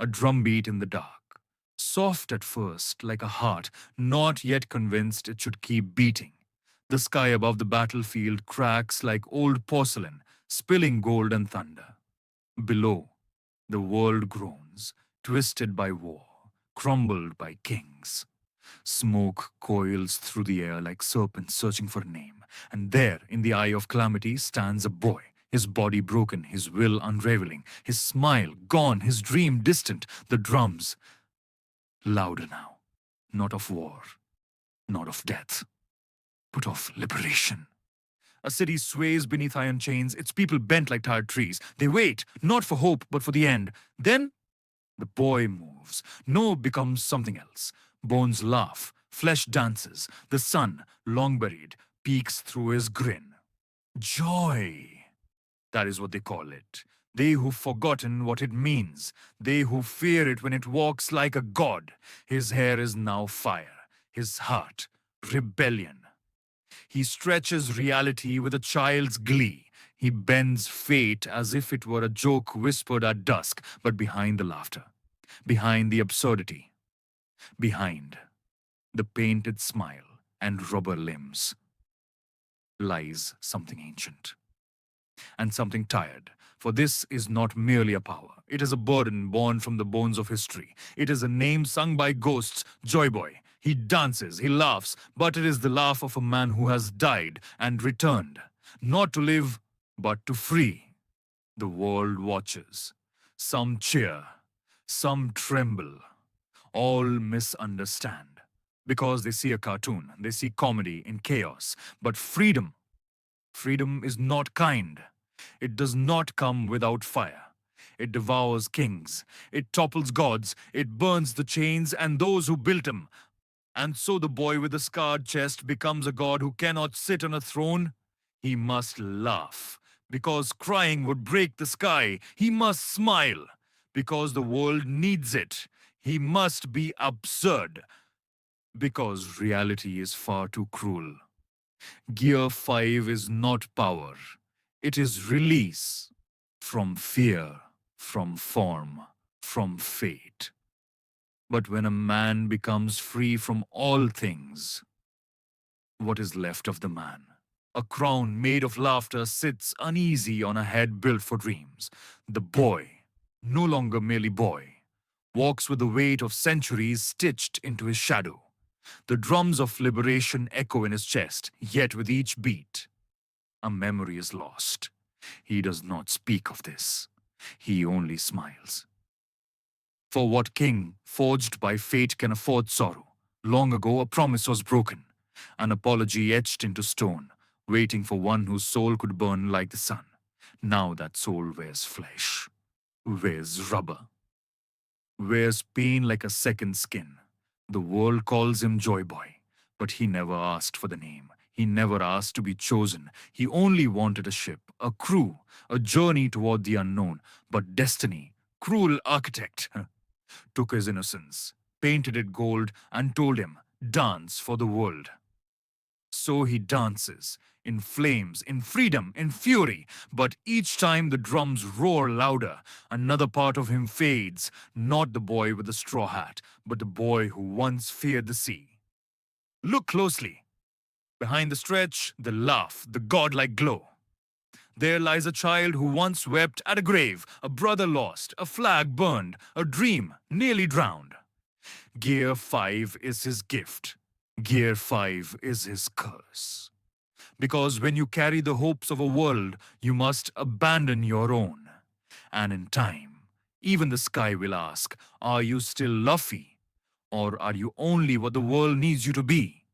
a drumbeat in the dark. Soft at first, like a heart not yet convinced it should keep beating. The sky above the battlefield cracks like old porcelain, spilling gold and thunder. Below, the world groans, twisted by war, crumbled by kings. Smoke coils through the air like serpents searching for a name. And there, in the eye of calamity, stands a boy, his body broken, his will unraveling, his smile gone, his dream distant, the drums louder now, not of war, not of death, but of liberation. A city sways beneath iron chains, its people bent like tired trees. They wait, not for hope, but for the end. Then the boy moves. No becomes something else. Bones laugh, flesh dances. The sun, long buried, peeks through his grin. Joy. That is what they call it. They who've forgotten what it means. They who fear it when it walks like a god. His hair is now fire. His heart, rebellion. He stretches reality with a child's glee. He bends fate as if it were a joke whispered at dusk, but behind the laughter, behind the absurdity, behind the painted smile and rubber limbs lies something ancient and something tired. For this is not merely a power. It is a burden born from the bones of history. It is a name sung by ghosts, Joy Boy. He dances, he laughs, but it is the laugh of a man who has died and returned, not to live, but to free. The world watches. Some cheer, some tremble, all misunderstand. Because they see a cartoon, they see comedy in chaos. But freedom is not kind. It does not come without fire. It devours kings. It topples gods. It burns the chains and those who built them. And so the boy with the scarred chest becomes a god who cannot sit on a throne. He must laugh, because crying would break the sky. He must smile, because the world needs it. He must be absurd, because reality is far too cruel. Gear 5 is not power. It is release from fear, from form, from fate. But when a man becomes free from all things, what is left of the man? A crown made of laughter sits uneasy on a head built for dreams. The boy, no longer merely boy, walks with the weight of centuries stitched into his shadow. The drums of liberation echo in his chest, yet with each beat, a memory is lost. He does not speak of this. He only smiles. For what king, forged by fate, can afford sorrow? Long ago, a promise was broken, an apology etched into stone, waiting for one whose soul could burn like the sun. Now that soul wears flesh, wears rubber, wears pain like a second skin. The world calls him Joy Boy, but he never asked for the name. He never asked to be chosen. He only wanted a ship, a crew, a journey toward the unknown. But destiny, cruel architect, took his innocence, painted it gold, and told him, dance for the world. So he dances, in flames, in freedom, in fury. But each time the drums roar louder, another part of him fades, not the boy with the straw hat, but the boy who once feared the sea. Look closely. Behind the stretch, the laugh, the godlike glow. There lies a child who once wept at a grave, a brother lost, a flag burned, a dream nearly drowned. Gear 5 is his gift. Gear 5 is his curse. Because when you carry the hopes of a world, you must abandon your own. And in time, even the sky will ask, are you still Luffy? Or are you only what the world needs you to be?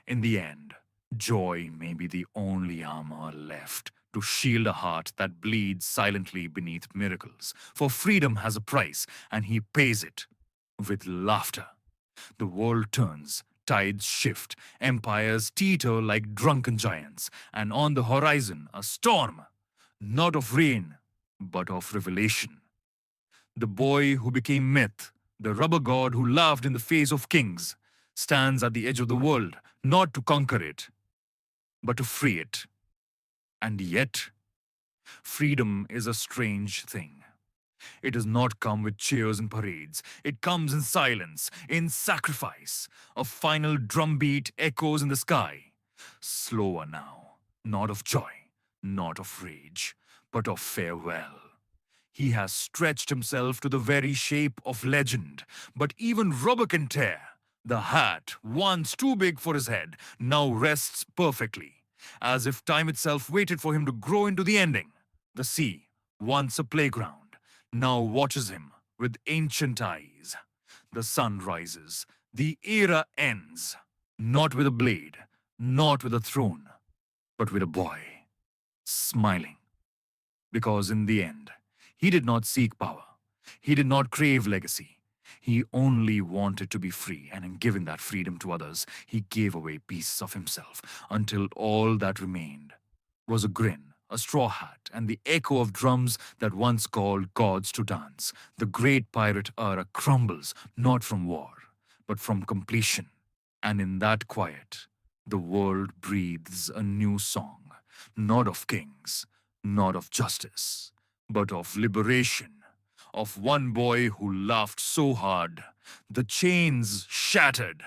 In the end, joy may be the only armor left to shield a heart that bleeds silently beneath miracles. For freedom has a price, and he pays it with laughter. The world turns, tides shift, empires teeter like drunken giants, and on the horizon a storm, not of rain, but of revelation. The boy who became myth, the rubber god who laughed in the face of kings, stands at the edge of the world, not to conquer it, but to free it. And yet, freedom is a strange thing. It does not come with cheers and parades. It comes in silence, in sacrifice. A final drumbeat echoes in the sky. Slower now, not of joy, not of rage, but of farewell. He has stretched himself to the very shape of legend, but even rubber can tear. The hat, once too big for his head, now rests perfectly, as if time itself waited for him to grow into the ending. The sea, once a playground, now watches him with ancient eyes. The sun rises, the era ends, not with a blade, not with a throne, but with a boy, smiling. Because in the end, he did not seek power. He did not crave legacy. He only wanted to be free, and in giving that freedom to others, he gave away pieces of himself until all that remained was a grin, a straw hat, and the echo of drums that once called gods to dance. The great pirate era crumbles not from war, but from completion. And in that quiet, the world breathes a new song, not of kings, not of justice, but of liberation, of one boy who laughed so hard, the chains shattered,